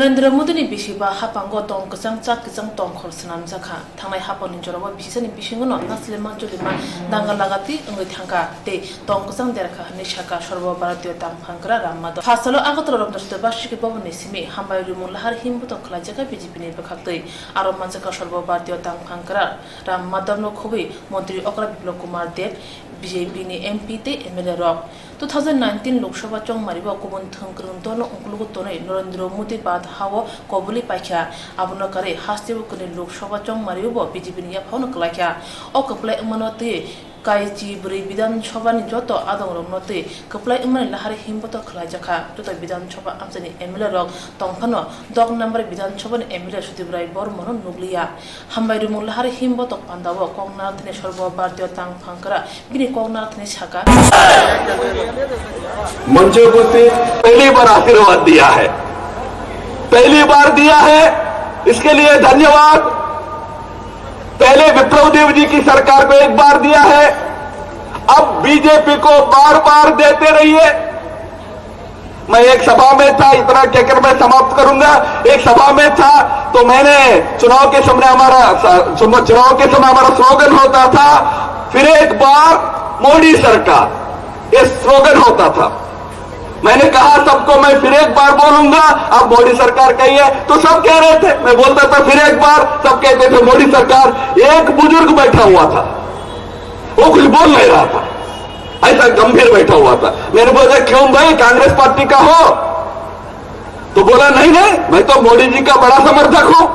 नरेंद्र मोदी नि बिसिबा हापांगो तंग कसं चाक कसं तंग खरसनाम जाखा थांनाय हापानि जराबा बिसिसनि बिसिंगनो नासलेमा जुलिमा दांगा लागाति अंगै थांगा ते तंग कसं देरखा हने शाखा सर्व भारतीय तांफांग्रा राममाधव फासलो आगतल रमदस्त बार्षिक भवन सिमी हामबायरु मुलाहार हिमबुत खलाजका बीजेपी नि बखाक्तै आरो मानजका सर्व भारतीय तांफांग्रा राममाधव नो खुबै मन्त्री अकरा बिप्लव कुमार देव बीजेपी नि एमपी ते एमएलए रक 2019 लोकसभा चंग मारिबा कुबुन थंग्रं दोनो उंकुलुगु तोनै नरेंद्र मोदी बाद हावो कबुली पाइखा आबुनो करे हास्तेबु कने लोकसभा चंग मारिबो बीजेपी नि याफावनो कलाख्या ओ कप्लाय मनोते कायची ब्रै विधानसभा नि जतो आदं रमनते कप्लाय मन लाहार हिमबत खलाजखा जतो विधानसभा आमजनि एमएलए रक तंफानो 10 नम्बर विधानसभा नि एमएलए सुदिब्राय बर्मन नुगलिया हामबायरु मुलाहार हिमबत पांदावो कंगनाथनि सर्व भारतीय तांफांकरा बिनि कंगनाथनि शाखा मंचों को पहली बार आशीर्वाद दिया है, पहली बार दिया है, इसके लिए धन्यवाद। पहले विप्लव देव जी की सरकार को एक बार दिया है, अब बीजेपी को बार बार देते रहिए। मैं एक सभा में था, इतना कहकर मैं समाप्त करूंगा। एक सभा में था तो मैंने चुनाव के समय हमारा स्लोगन होता था, फिर एक बार मोदी सरकार, ये स्लोगन होता था। मैंने कहा सबको मैं फिर एक बार बोलूंगा, अब मोदी सरकार कही है, तो सब कह रहे थे, मैं बोलता था फिर एक बार, सब कहते थे मोदी सरकार। एक बुजुर्ग बैठा हुआ था, वो कुछ बोल नहीं रहा था, ऐसा गंभीर बैठा हुआ था। मैंने बोला क्यों भाई, कांग्रेस पार्टी का हो? तो बोला नहीं नहीं, मैं तो मोदी जी का बड़ा समर्थक हूं।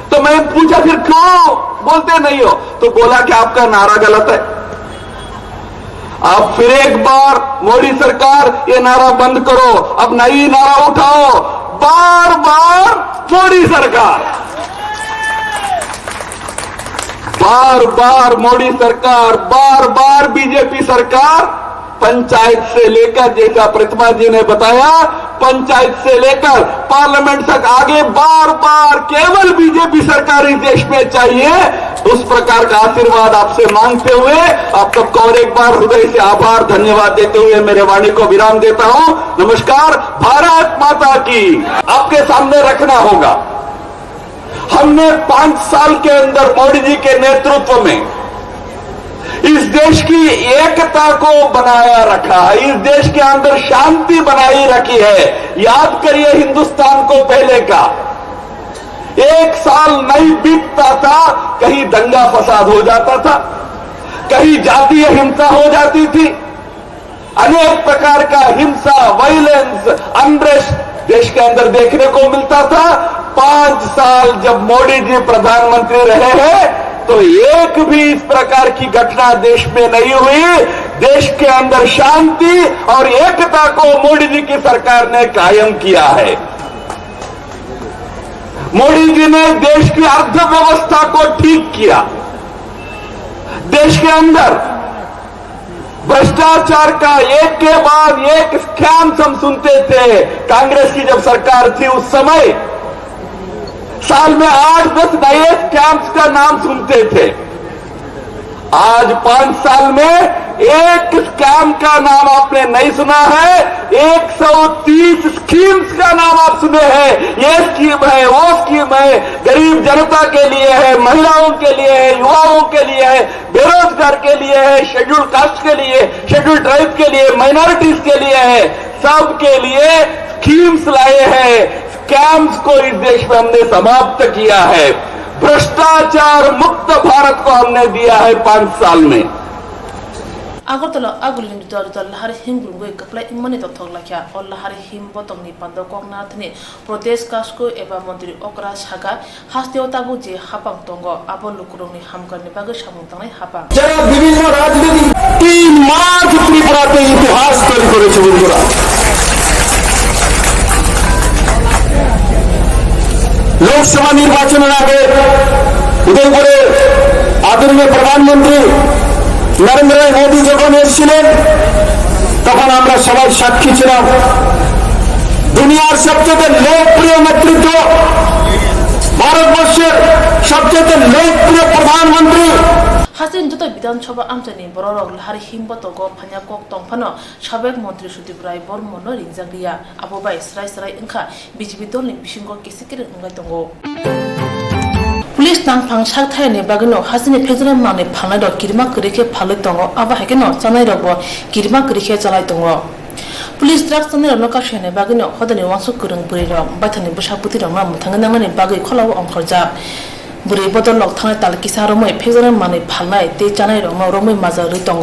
तो मैं पूछा फिर क्यों बोलते नहीं हो? तो बोला कि आपका नारा गलत है, आप फिर एक बार मोदी सरकार ये नारा बंद करो, अब नई नारा उठाओ, बार बार मोदी सरकार, बार बार मोदी सरकार, बार बार बीजेपी सरकार। पंचायत से लेकर, जैसा प्रतिमा जी ने बताया, पंचायत से लेकर पार्लियामेंट तक आगे बार बार केवल बीजेपी सरकार इस देश में चाहिए। उस प्रकार का आशीर्वाद आपसे मांगते हुए आप सबको और एक बार हृदय से आभार धन्यवाद देते हुए मेरे वाणी को विराम देता हूं। नमस्कार, भारत माता की। आपके सामने रखना होगा, हमने 5 साल के अंदर मोदी जी के नेतृत्व में इस देश की एकता को बनाया रखा है, इस देश के अंदर शांति बनाई रखी है। याद करिए हिंदुस्तान को पहले का, एक साल नहीं बीतता था कहीं दंगा फसाद हो जाता था, कहीं जातीय हिंसा हो जाती थी, अनेक प्रकार का हिंसा, वायलेंस, अनरेस्ट देश के अंदर देखने को मिलता था। 5 साल जब मोदी जी प्रधानमंत्री रहे हैं तो एक भी इस प्रकार की घटना देश में नहीं हुई। देश के अंदर शांति और एकता को मोदी जी की सरकार ने कायम किया है। मोदी जी ने देश की अर्थव्यवस्था को ठीक किया। देश के अंदर भ्रष्टाचार का एक के बाद एक स्कैम्स हम सुनते थे। कांग्रेस की जब सरकार थी उस समय साल में 8-10 नए स्कैम्स का नाम सुनते थे। आज 5 साल में एक स्कैम का नाम आपने नहीं सुना है, 130 स्कीम्स का नाम आप सुने हैं। ये स्कीम है, वो स्कीम है, गरीब जनता के लिए है, महिलाओं के लिए है, युवाओं के लिए है, बेरोजगार के लिए है, शेड्यूल कास्ट के लिए, शेड्यूल ट्राइब के लिए, माइनॉरिटीज के लिए है, सबके लिए स्कीम्स लाए हैं। स्कैम्स को इस देश में हमने समाप्त किया है। भ्रष्टाचार मुक्त भारत को हमने दिया है 5 साल में। आगरतला आगुलिन दल लाहार हिमगुंगै कप्लाय इमनि तथगलाख्या और लाहार हिम बतंगनि पांदो कंगनाथनि प्रदेश कासको एबा मंत्री अकरा शाखा हास्तेवताबु जे हापां तंग आबो लुकुरंनि हामकारनि बागै सामुंतांनाय हापां যারা বিভিন্ন রাজনীতি 3 মাস ত্রিপুরাতে ইতিহাস তৈরি করেছে বন্ধুরা। लोकसभा निर्वाचन आगे उदयपुरे आदरणीय प्रधानमंत्री नरेंद्र मोदी যখন এসেছিলেন তখন আমরা সবাই সাক্ষী ছিলাম। দুনিয়ার সবচেয়ে লোকপ্রিয় নেতৃত্ব, ভারতবর্ষের সবচেয়ে লোকপ্রিয় প্রধানমন্ত্রী 하진 저도 비단초바 암전이 버러럭 하리 힘버터고 파냐꼭 동파노 사백 মন্ত্রী সুদীপ রায় বর্মন রিংজাগলিয়া আববাই সরাই সরাই ইনখা বিজেপি দলনি বিশিঙ্গ কেসিকের ইংগাই দङ পুলিশ নাংফাং সাকথায়নি বাগনো হাসিনি ফেজরাম মানে ফানাই দ কিরমা করিকে ফালাই দङ আবা হাকেনো জানাই রব কিরমা করিকে চালাই দङ পুলিশ ড্রাগস নে রনকা সেনে বাগনো হদনি ওয়াংসু কুরং বুরি রং বাইথানি বসাপুতি রং নাম থাঙ্গা নাংনি বাগৈ খলাও অংখরজা बुरै बदलक थांनाय तालकिसा रमै फेजरा माने फालनाय ते जानाय रंग रमै माजा रै दङ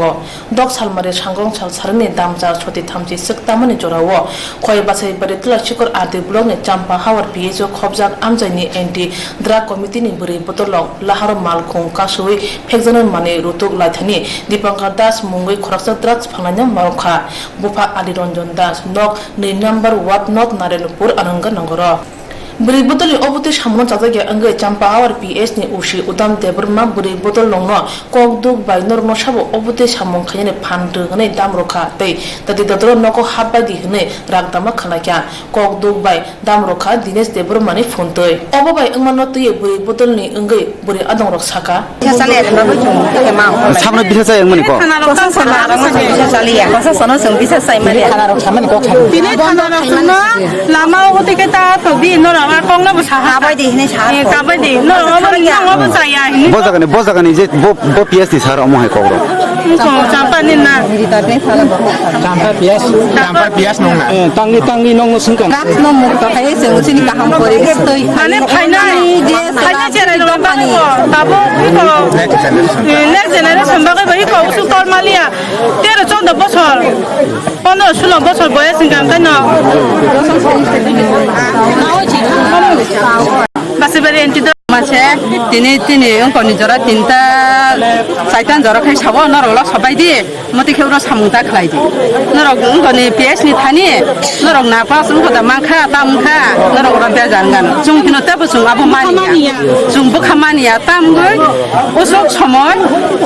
दक सालमारे सांग्रं साल सारनि दामजा छति थामजि सकतामनि जरावो खय बासै बारे तुला शिखर आदि ब्लकनि चाम्पा हावर पिएजो खबजाक आमजायनि एन्टी ड्राग कमिटिनि बुरै बदलक लाहार मालखुं कासुइ फेजरा माने रुतुक लाइथानि दीपंकर दास मुंगै खरकसा ड्राग्स फांनायनि मारखा बुफा आदि रंजन दास नक 2 नम्बर वार्ड नर्थ नारायणपुर आरंगा नगर बुरै बदलनि अबते सामनो जाजागे अंगै चाम्पा हावर पिएस नि उशी उदाम देबरमा बुरै बदल लंनो कक दुक बाय नरनो साबो अबते सामन खायने फानदो हनै दाम रखा तै तदि दद्र नको हाबबादि हनै रागदामा खालाक्या कक दुक बाय दाम रखा दिनेश देबरमानि फोनतै अबबाय अंमानो तै बुरै बदलनि अंगै बुरै आदं रख साका सामनो बिसा जाय मनि को कोसा सना बिसा जालिया कोसा सना जों बिसा जाय माने खाना रख सामनि को खाइ बिनि खाना रख सना लामा अबते ता तबि नरा कौन ना बसा काबायदि ने सा काबायदि न न बसाया बजागानि जे बो पिएस नि सार अमहाय कौरो चाम्पानि ना चाम्पा पियास नंना तांगि नंगो सुंकन रात न मुक्त खाय जों सिनि गाहाम परे तै माने फाइनाल फाइनाल जेरै लबानि ताबो ने जेनेरेसन बागै बै कौसु तलमालिया 13 বছর 15-16 বছর বয়স গান বাসিবারে এন্টি মাছে তিনি অঙ্কনি জরা তিনটা চাইটান জরা খাই সাব নরক সবাই দিয়ে মতে খেউর সামুতা খাই দি নরক অঙ্কনি পিএস নি থানি নরক না পাস অঙ্কটা মাখা তামখা নরক রাবে জানগান জুং কিনতে বসুং আবো মানিয়া জুং বখামানিয়া তামগৈ ওসক সময়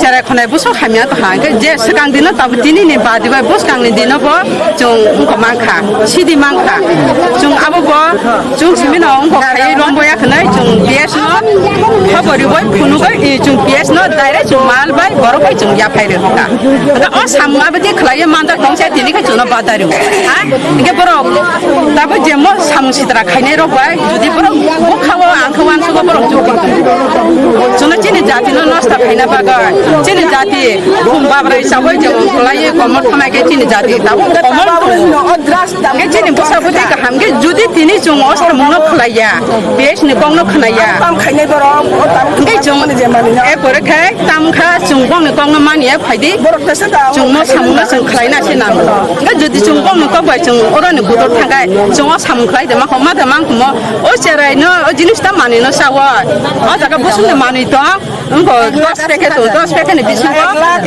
যারা খনাই বসক খামিয়া তো হাঙ্গে যে সকাং দিন তাব দিনি নি বাদিবাই বসকাংনি দিনবো জুং অঙ্ক মাখা সিদি মাখা জুং আবো জুং সিমিনো অঙ্ক খাই রংবয়া খনাই জুং পিএস खबरी गई फुनु गई जों पिएस न डाइरेक्ट जों माल बाय बर गई जों या फाइरे होगा अ साममा बदि खलाय मानदा दंसे दिनि खै जों बादारिउ हा इके बर दाबो जेमो सामसिद्रा खायनाय रबाय जुदि बर बखावो आंखवान सुबो बर जों जों चिनि जाति न नस्ता खायना बागाय चिनि जाति खुमबाब्रै साबै जों खलाय कमर खनाय चिनि जाति दाबो कमर अद्रास दागे चिनि बसाबो दे हामगे जुदि दिनि जों असर मुनो खलाया बेस नि गंनो खनाया खायनाय बर ओंगे जों ए बरखाय तामखा जों गंनो गंनो मानिया फायदि जों म सामुना जों खलायना से नाम ओंगे जुदि जों गंनो गबाय जों अरनो गुदर थांगाय जों सामु खलाय दे मा खमा द मांख म ओ सेराय न ओ जिनिसता मानि न सावा ओ जागा बसुनो मानि त ओंगो 10 पेकेट नि बिसिबो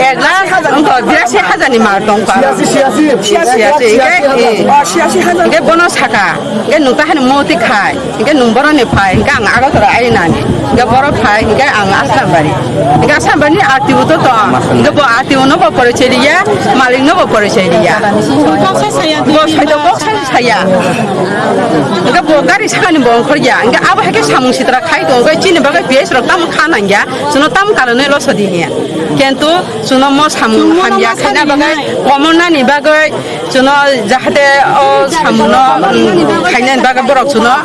1 लाख ओंगो 82,000 नि मार दंपा 86,000 इगे बनो साका इगे नुता हन मोति खाय इगे नुबरनि फाय इगे आं आगा तरा आइनानि इगे बरो फाय इगे आं आसामबारि आतिबो तो इगे बो आतिबो न बो परिचयरिया मालिक न बो परिचयरिया बो साइद बो साया इगे बो गारि सानि बो खरिया इगे आबो हेके सामु सित्रा खाय दो इगे चिनि बागै बेस र ताम खानांगिया सुनो ताम कारने ल सदिनिया किन्तु सुनो म सामु हामिया खाना बागै कमनानि बागै सुनो जाहाते ओ सामुनो खायनानि बागै बरक सुनो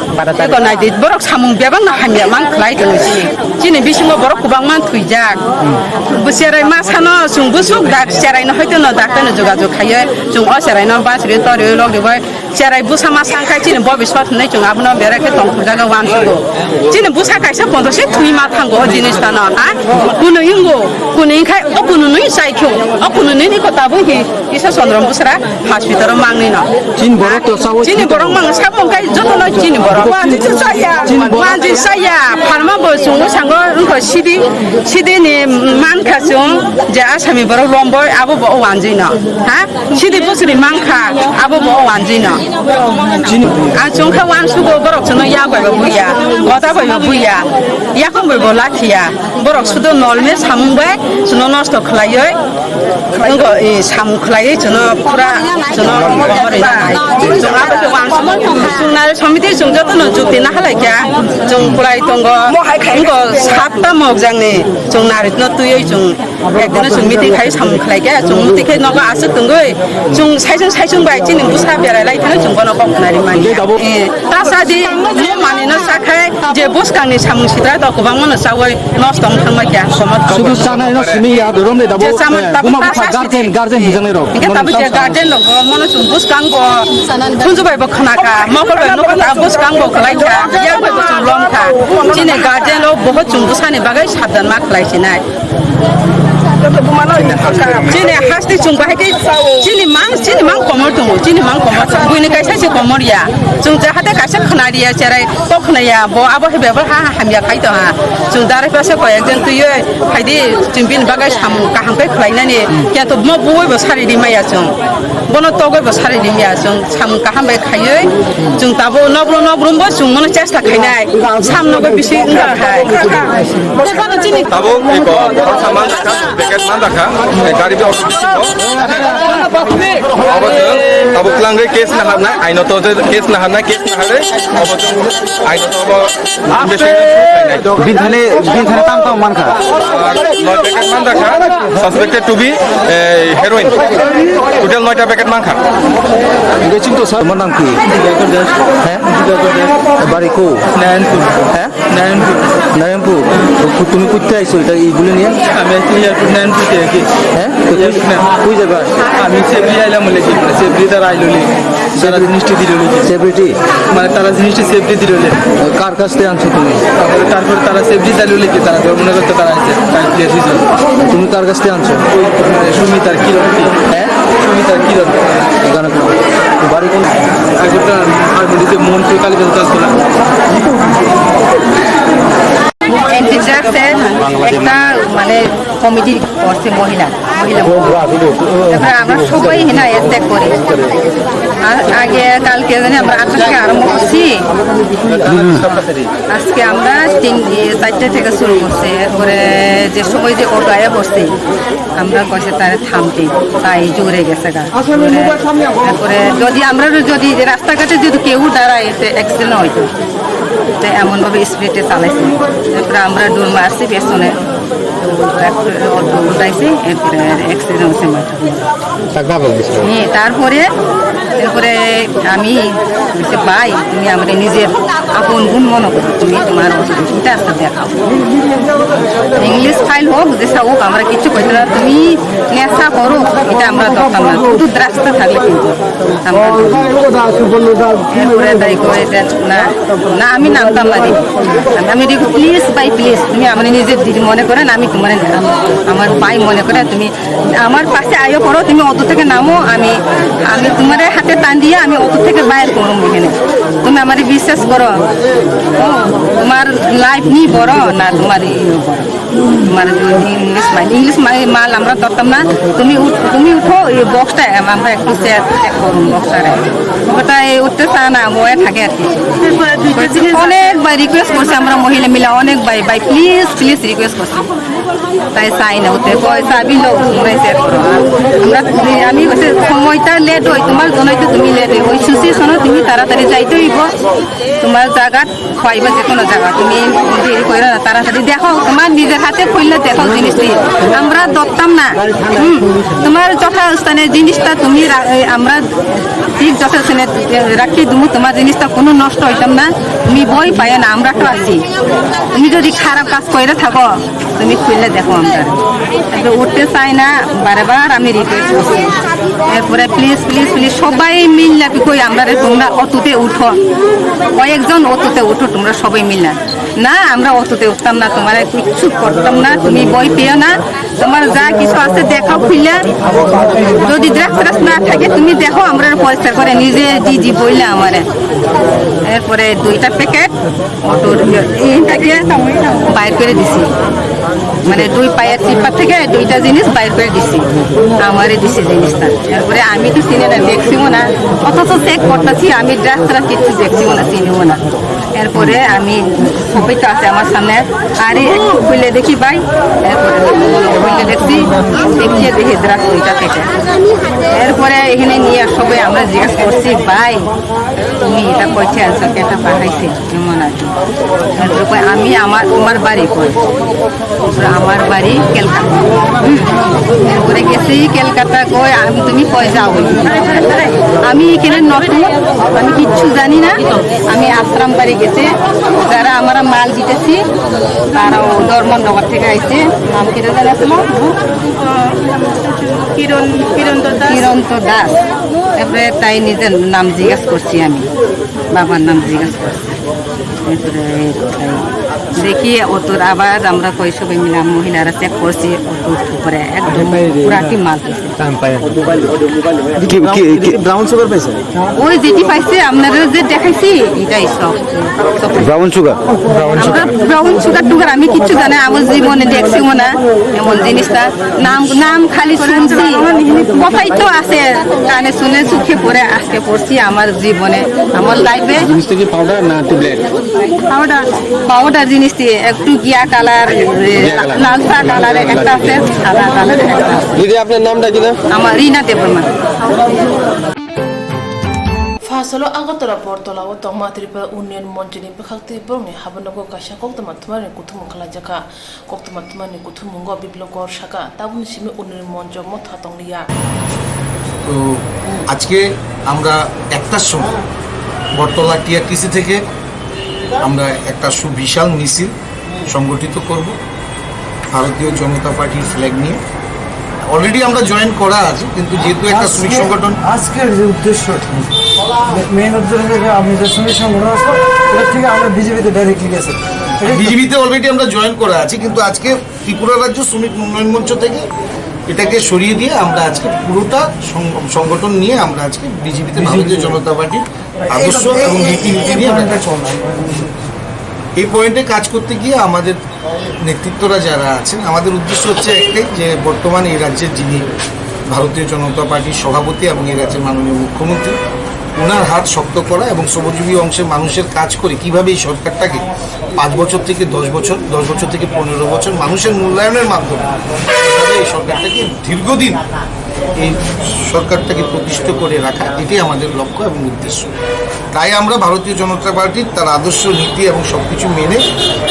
इको नायदि बरक सामु बेबां ना हामिया मान खलाय दो चिनि बिसिमो बरक कुबां मान थुइजाक बुसेराय मा सानो सुं बुसुक दाक सेराय न हयतो न दाकनो जगाजग खायो जों अ सेराय न बासरि तरि लगदिबाय सेराय बुसा मा सांखाय चिनि बबिस्वत नै जों आबनो बेराखे दं खुजागा वान सुगो चिनि बुसा कायसा पन्दसे थुइ मा थांगो जिनिस ताना हा कुनु इंगो कुनु इंखाय अ कुनु नै साइखौ अ कुनु नै नि कताबो हि इसा चन्द्रम बुसरा हस्पिटाल मांगनि न चिन बरक तो सावो चिनि बरक मांग साबं काय जतो न चिनि बरक मानजि साया फार्मा बो जों सांगो उनको सिदि नि मानखा जों जे आसामी बरक लम्बय आबो बो वानजि न हा सिदि बुसरि मांखा आबो बो वानजि न आ जोंखा वान सुगो बरक जों या गय बुया गदा गय बुया याखम बो लाखिया बरक सुदो नलमे सामुबाय जों नष्ट खलायै उनको ए सामु खलायै जों पुरा जों जों आबो वान जों ना समिति जों जतो न जुक्ति ना हलायका जों पुराय दंगो उनको सातटा मगजांनि जों नारित न तुयै जों একদিন जों मिटिं खायो सामु खालायगे जों मिटिं खायो नगा आसो तंगै जों साइजों बाय चिनि बुसा बेरायलाय थानो जों गनो बखनारि मानि तासादि मानिनो साखाय जे बसकांनि सामु सिद्रा द गोबां मनो सावै नस्त थांमाखिया समत শুধু জানাই না সিমি ইয়া ধরম দে দাবো বুমা বুফা গার্জেন হিজাংনি রক Ika tapi dia garden loh, mana cuma bus kanggo, tunjuk bayi berkenaka, mau kalau bayi nak tak bus kanggo kelai ka, dia bayi cuma lom ka, cina garden loh, बहुत cuma busan ni bagai sahabat mak kelai cina. Cina hasti cuma bagai cina mang komor tunggu, cina mang komor, gue ni kaisa si komor ya, cuma jahatnya kaisa kena dia cerai, kok kena ya, bawa apa he beber ha hamil kai tu ha, cuma dari pasal kau yang tu ye, hai di cimpin bagai samu kaham kai kelai nani, kia tu mau buat besar di maya cung, bono togo besar di maya cung, samu kaham bagai kai, cung tabu nobro bos cung mana cesta kai nai, sam nogo bisi enggak hai. Tabu iko saman paket mandaka gari be office tabu klangge case na habna aino to case na habna case na hare aino to investigation बिन थाने ताम मानखा packet mandaka suspected to be heroin total 9 packet manka ইগে চিন্তো sir আমার নাম কি হ্যাঁ বাড়ি কো নারায়ণপুর হ্যাঁ নারায়ণপুর তুমি কোথায় আইছো এটা এইগুলো নিয়ে আমি আছি এয়ারপোর্ট নারায়ণপুর থেকে হ্যাঁ কই যাবা আমি সেফরি আইলাম বলে সেফরি তারা আইলি তারা জিনিসটি দিল সেলিব্রিটি মানে তারা জিনিসটি সেফরি দিল কার কাছ থেকে আনছো তুমি তারপর তারা সেফরি দিল কি তারা মনে করতে তারা আছে তুমি কার কাছ থেকে আনছো সুমিতার কিরণ হ্যাঁ সুমিতার কিরণ গানা বাড়ি কোন আগরটা হারমোনিতে মন কালী কালতলা এন্টিজাক্সে একটা মানে কমিটি করছে মহিলা তারপরে আমরা সবাই হিনা এসে করি আর আগে কালকে জানি আমরা 8টা থেকে আরম্ভ করছি আজকে আমরা 4টা থেকে শুরু করছি এরপরে যে সবাই যে অটোয়া বসছে আমরা কইছে তারে থামতে তাই জোরে গেছে গা তারপরে যদি রাস্তাঘাটে যদি কেউ দাঁড়ায় অ্যাক্সিডেন্ট হইতো তো এমনভাবে স্পিডে চালাইছে তারপরে আমরা দৌড় মারছি পেছনে অটো উঠাইছি এরপরে অ্যাক্সিডেন্ট হয়েছে তারপরে আমি ভাই তুমি আমাদের নিজের আপন গুণ মনে করো তুমি তোমার অসুবিধা আসতে দেখাও ইংলিশ ফাইল হোক যেসা হোক আমরা কিছু কইতে না তুমি নেশা করো এটা আমরা দরকার না শুধু রাস্তা থাকলে কিন্তু আমরা তাই করে না আমি নামতাম না আমি দেখো প্লিজ ভাই প্লিজ তুমি আমার নিজের দিদি মনে করেন আমি তোমার আমার ভাই মনে করে তুমি আমার পাশে আয়ো করো তুমি অটো থেকে নামো আমি তোমার হাতে টান দিয়ে আমি অটো থেকে বাইর করো এখানে তুমি আমার বিশ্বাস করো তোমার লাইফ নি বড় না তোমার তোমার ইংলিশ মাল আমরা ধরতাম না তুমি উঠো এই বক্সটা আমরা একটু চেক করুন বক্সটারে ওটা উঠতে চা না বয়ে থাকে আর কি অনেকবার রিকোয়েস্ট করছে আমরা মহিলা মিলা অনেকবার ভাই প্লিজ রিকোয়েস্ট করছি তাই চাই না ওতে পয়সা বিল চেক করো আমরা আমি সময়টা লেট হয় তোমার জন্যই তো তুমি লেট ওই সিচুয়েশনে তুমি তাড়াতাড়ি যাইতে হইব তোমার জায়গাত পাইবা যে কোনো জায়গা তুমি দেরি করো না তাড়াতাড়ি দেখো তোমার নিজের হাতে খুললে দেখো জিনিসটি আমরা ধরতাম না তোমার যথাস্থানে জিনিসটা তুমি আমরা ঠিক যথাস্থানে রাখি তুমি তোমার জিনিসটা কোনো নষ্ট হইতাম না তুমি বই পাই না আমরা তো আছি তুমি যদি খারাপ কাজ করে থাকো তুমি খুললে দেখো আমরা উঠতে চাই না বারবার আমি রিকোয়েস্ট করছি এরপরে প্লিজ সবাই মিললে কই আমরা তোমরা অটোতে উঠো কয়েকজন অটোতে উঠো তোমরা সবাই মিললে না আমরা অটোতে উঠতাম না তোমার কিচ্ছু করতাম না তুমি বই পেও না তোমার যা কিছু আছে দেখো খুললে যদি ড্রাগস না থাকে তুমি দেখো আমরা পয়সা করে নিজে দিদি বইলে আমারে এরপরে 2টা প্যাকেট অটোর বাইর করে দিছি মানে 2 পায়ের চিপা থেকে 2টা জিনিস বাইর করে দিছি আমারে দিছি জিনিসটা এরপরে আমি তো চিনি না দেখছিও না অথচ চেক করতেছি আমি ড্রাগসরা কিছু দেখছিও না চিনিও না এরপরে আমি সবাই তো আছে আমার সামনে আরে একটু খুলে দেখি ভাই এরপরে খুলে দেখছি দেখিয়ে দেখি দ্রাক্ষ ওইটা থেকে এরপরে এখানে নিয়ে সবাই আমরা জিজ্ঞাসা করছি ভাই তুমি এটা কইছে আনছো কেটা পাঠাইছে এমন আর কি এরপরে কই আমি আমার বাড়ি কই আমার বাড়ি কলকাতা এরপরে গেছি কলকাতা কই আমি তুমি কই যাও আমি এখানে নতুন আমি কিচ্ছু জানি না আমি আশ্রম বাড়ি গেছি যারা আমরা মাল দিতেছি তারাও ধর্মনগর থেকে আইছে নাম কি জানাছিল কিরন্ত দাস এরপরে তাই নিজের নাম জিজ্ঞাসা করছি আমি বাবার নাম জিজ্ঞাসা করছি এরপরে দেখি ওতর আবার আমরা কই সবাই মিলাম মহিলারা চেক করছি ওতর উপরে একদম পুরাটি মাল ব্রাউন সুগার পাইছে ওই যেটি পাইছে আপনারা যে দেখাইছি এটাই সব ব্রাউন সুগার ব্রাউন সুগার টুগার আমি কিচ্ছু জানি আমার জীবনে দেখছিও না এমন জিনিসটা নাম খালি শুনছি কথাই তো আছে কানে শুনে চোখে পড়ে আজকে পড়ছি আমার জীবনে আমার লাইফে জিনিসটা কি পাউডার না ট্যাবলেট পাউডার জিনিস দিয়ে একটু গিয়া কালার লালসা কালারের একটা আছে সাদা কালারের একটা আছে দিদি আপনার নামটা কি না আমার রিনা Debbarma Fasalo agatara portola o tongma tripa union monjini bekhakti borni habanogo kasha koktama thmani kuthum khala jaka koktama thmani kuthum ngo biblogor shaka tabun simi union monjo motha tonglia তো আজকে আমরা একটার সময় বটতলা টিআরটিসি থেকে আমরা একটা সুবিশাল মিছিল সংগঠিত করব ভারতীয় জনতা পার্টির ফ্ল্যাগ নিয়ে অলরেডি আমরা জয়েন করা আছে কিন্তু যেহেতু একটা শ্রমিক সংগঠন আজকের যে উদ্দেশ্য মেইন উদ্দেশ্য আপনি যে শ্রমিক সংগঠন আছে এর থেকে আমরা বিজেপিতে ডাইরেক্টলি গেছি বিজেপিতে অলরেডি আমরা জয়েন করা আছি কিন্তু আজকে ত্রিপুরা রাজ্য শ্রমিক উন্নয়ন মঞ্চ থেকে এটাকে সরিয়ে দিয়ে আমরা আজকে পুরোটা সংগঠন নিয়ে আমরা আজকে বিজেপিতে ভারতীয় জনতা পার্টির আদর্শ এবং নীতি নিয়ে আমরা চললাম এই পয়েন্টে কাজ করতে গিয়ে আমাদের নেতৃত্বরা যারা আছেন আমাদের উদ্দেশ্য হচ্ছে একটাই যে বর্তমানে এই রাজ্যের যিনি ভারতীয় জনতা পার্টির সভাপতি এবং এই রাজ্যের মাননীয় মুখ্যমন্ত্রী ওনার হাত শক্ত করা এবং শ্রমজীবী অংশের মানুষের কাজ করে কিভাবে এই সরকারটাকে 5 বছর থেকে 10 বছর 10 বছর থেকে 15 বছর মানুষের মূল্যায়নের মাধ্যমে এই সরকারটাকে দীর্ঘদিন এই সরকারটাকে প্রতিষ্ঠিত করে রাখা এটাই আমাদের লক্ষ্য এবং উদ্দেশ্য তাই আমরা ভারতীয় জনতা পার্টির তার আদর্শ নীতি এবং সব কিছু মেনে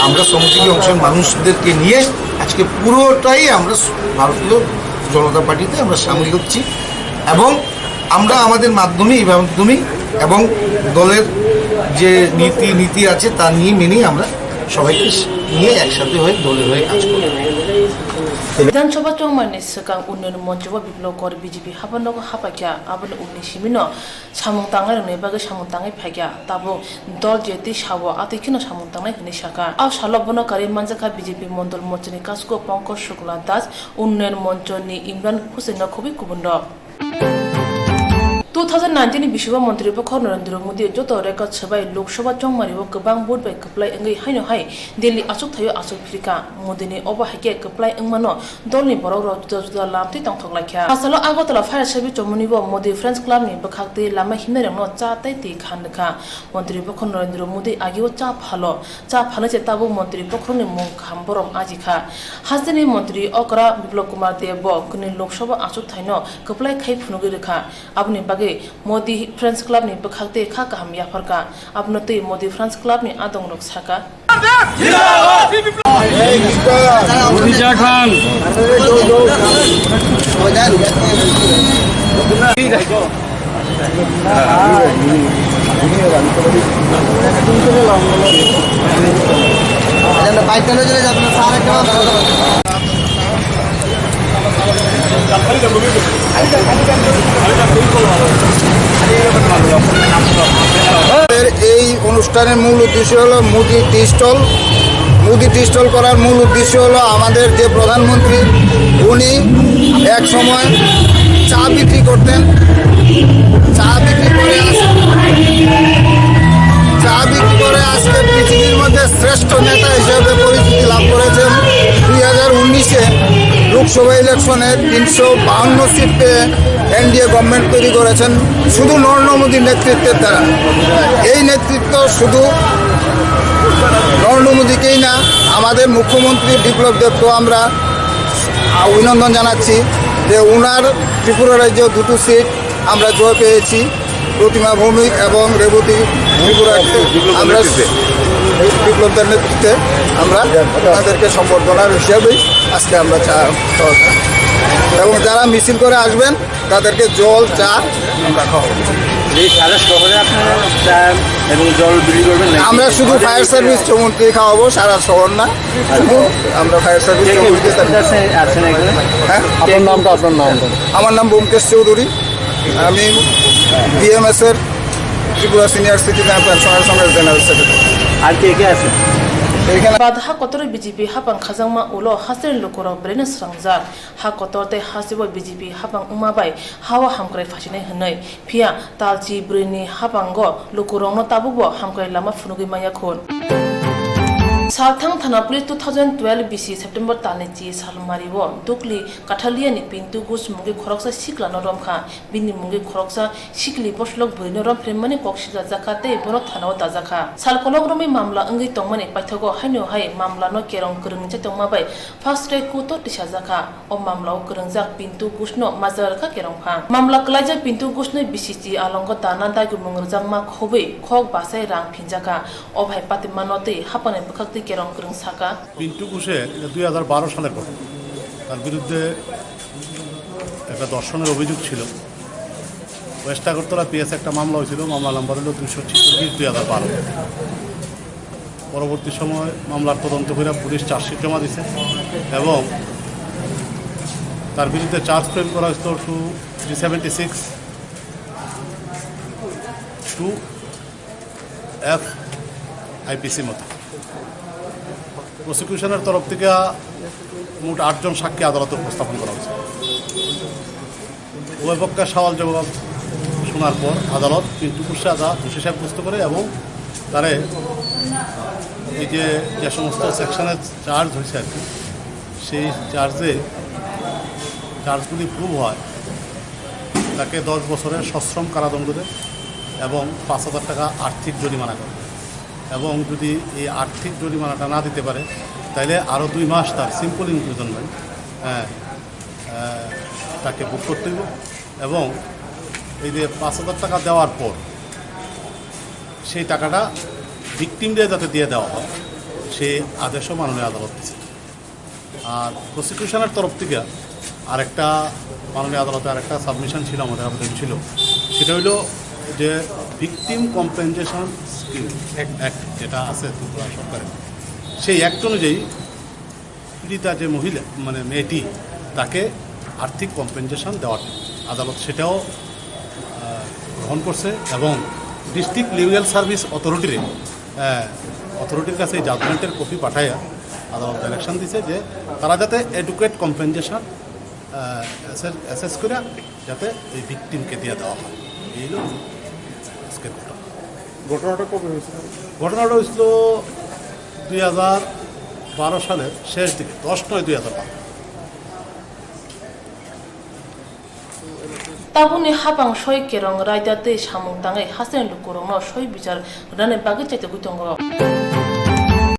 আমরা শ্রমজীবী অংশের মানুষদেরকে নিয়ে আজকে পুরোটাই আমরা ভারতীয় জনতা পার্টিতে আমরা সামিল হচ্ছি এবং আমরা আমাদের মাধ্যমে এবং দলের যে নীতি আছে তা নিয়ে মেনেই আমরা সবাইকে নিয়ে একসাথে হয়ে দলের হয়ে কাজ করব বিধানসভা চৌমানি সেকাং উন্নয়ন মঞ্চ বিপ্লবকর বিজেপি হাবানগ হাপাকিয়া আবনে উন্নি সিমিনো সামুং তাঙ্গাই রনে বাগে সামুং তাঙ্গাই ফাইকিয়া তাবো দল যেতি সাবো আতিখিনো সামুং তাঙ্গাই হনে শাখা আও সালবনকারী মানজাখা বিজেপি মন্ডল মঞ্চনি কাসকো পঙ্কজ শুক্লা দাস উন্নয়ন মঞ্চনি ইমরান হুসেন খুবই কুবন্ড 2019 বিশ্ববা মন্ত্রী পক্ষ নরেন্দ্র মোদী যত রেকর্ড সবাই Lok Sabha চংমারিব গোबां vote by কপ্লাই এঙ্গै হাইनो high Delhi আসুক থাयो আসুক ফ্রিকা মোদীनि অবহাইকে কপ্লাই এংমানো দলनि বড় जुदा लामथि तंथंलाखिया आसालो आगतला फायर सेबि चमुनिबो मोदी फ्रेंड्स क्लाबनि बखाक्ति लामा हिमनायरनो चा ताइति खानखा मन्त्री पक्ष नरेंद्र मोदी आगिओ चा फालो जे ताबो मन्त्री पक्षनि मुं खामबरम आजिखा हाजनि मन्त्री अकरा बिप्लव कुमार देव कुनि लोकसभा आसुक थाइनो कप्लाई खाइ फुनुगि रेखा आबनि बागे मोदी फ्रेंड्स क्लाबनि बखाक्ति खा गाहाम याफरका आबनो तै मोदी फ्रेंड्स क्लाबनि आदं रक साका এই অনুষ্ঠানের মূল উদ্দেশ্য হলো মুদি টি স্টল করার মূল উদ্দেশ্য হলো আমাদের যে প্রধানমন্ত্রী উনি এক সময় চা বিক্রি করতেন চা বিক্রি করে আজকে পৃথিবীর মধ্যে শ্রেষ্ঠ নেতা হিসেবে পরিচিতি লাভ করেছেন 2019-এ লোকসভা ইলেকশনে 352 সিট পেয়ে এনডিএ গভর্নমেন্ট তৈরি করেছেন শুধু নরেন্দ্র মোদীর নেতৃত্বের দ্বারা এই নেতৃত্ব শুধু নরেন্দ্র মোদীকেই না, আমাদের মুখ্যমন্ত্রী বিপ্লব দেবকেও আমরা অভিনন্দন জানাচ্ছি যে ওনার ত্রিপুরা রাজ্যে 2টো সিট আমরা জয় পেয়েছি। প্রতিমা ভৌমিক এবং রেবতী ত্রিপুরাকে আমরা বিপ্লবদের নেতৃত্বে আমরা ওনাদেরকে সম্বর্ধনার হিসাবেই আজকে আমরা চা এবং যারা মিছিল করে আসবেন তাদেরকে জল চা আমরা খাওয়াবো। সারা শহরে আপনারা চা এবং জল বিলি করবেন? আমরা শুধু ফায়ার সার্ভিস চৌমুন্ত্রী খাওয়াবো, সারা শহর না, শুধু আমরা ফায়ার সার্ভিস চৌমুন্ত্রী। হ্যাঁ, আপনার নামটা? আমার নাম ব্যোমকেশ চৌধুরী, আমি বিএমএস-এর ত্রিপুরা সিনিয়র সিটিজেন পেনশনার সংঘের জেনারেল সেক্রেটারি। আর কে কে আছে এখানে? बाद हा कतर बीजेपी हापang खजangma ulo hasel lokoro brene srangjak ha kotor te hasibo BJP हापang umabai hawa hamkrai phasine hnai phia talchi brini hapango lokorong no tabubo hamkrai lama phunugi maya khon Salthang Thana Police 2012 BC September Tanichi Salmaribo Dukli Katalia ni Pintu Gus Mungi Khoroksa Sikla Norom Kha Bini Mungi Khoroksa Sikli Boslok Binorom Premani Kokshila Zakate Bono Thana Tazakha Salkologrami Mamla Angi Tongmani Paithogo Haino Hai Mamla no Kerong Kurung Chatongma Bai Fast Track Kuto Tishazakha O Mamla Kurungjak Pintu Gusno Mazarka Kerong Kha Mamla Klaja Pintu Gusno BCC Alongo Dana Dagu Mungrjangma Khobe Khok Basai Rang Phinjaka Obhai Patimanote Hapane Bukakti Pintu ঘোষের 2012 সালের ঘটনা। তার বিরুদ্ধে একটা ধর্ষণের অভিযোগ ছিল। West Agartala PS একটা মামলা হয়েছিল, মামলা নাম্বার হলো 246/2012। পরবর্তী সময় মামলার তদন্ত করে পুলিশ চার্জশিট জমা দিছে এবং তার বিরুদ্ধে চার্জ ফ্রেম করা হয়েছিল 376 2F IPC মতো। প্রসিকিউশনের তরফ থেকে মোট 8 জন সাক্ষী আদালতে উপস্থাপন করা হয়েছে। উভয় পক্ষের সওয়াল জবাব শোনার পর আদালত পিন্টু ঘোষকে দোষী সাব্যস্ত করে এবং তারে এই যে সমস্ত সেকশনের চার্জ হয়েছে আর কি, সেই চার্জগুলি প্রুভ হয় তাকে 10 বছরের সশ্রম কারাদণ্ড দেয় এবং 5,000 টাকা আর্থিক জরিমানা করে এবং যদি এই আর্থিক জরিমানাটা না দিতে পারে তাহলে আরও 2 মাস তার সিম্পল ইমপ্রিজনমেন্ট তাকে ভোগ করতে হবে এবং এই যে 5,000 টাকা দেওয়ার পর সেই টাকাটা ভিকটিমদের যাতে দিয়ে দেওয়া হয় সেই আদেশও মাননীয় আদালত দিচ্ছে। আর প্রসিকিউশনের তরফ থেকে আরেকটা মাননীয় আদালতে আরেকটা সাবমিশন ছিল, আমাদের আবেদন ছিল, সেটা হইল যে ভিকটিম কম্পেনসেশন স্কিম অ্যাক্ট যেটা আছে ত্রিপুরা সরকারের, সেই অ্যাক্ট অনুযায়ী পীড়িতা যে মহিলা মানে মেয়েটি তাকে আর্থিক কম্পেনসেশন দেওয়ার আদালত সেটাও গ্রহণ করছে এবং ডিস্ট্রিক্ট লিগ্যাল সার্ভিস অথরিটির কাছে এই জাজমেন্টের কপি পাঠাইয়া আদালত ডাইরেকশন দিছে যে তারা যাতে এডুকেট কম্পেনসেশন অ্যাসেস করে যাতে এই ভিকটিমকে দিয়ে দেওয়া হয়। এই হল আজকের ঘটনাটা কবে হয়েছিল? ঘটনাটা হয়েছিল 2012 সালের শেষ দিকে, 10/9/2012। Tabuni hapang shoi kerong raidate samung tangai hasen lukurong no shoi bicar rane bagi chaite gutongo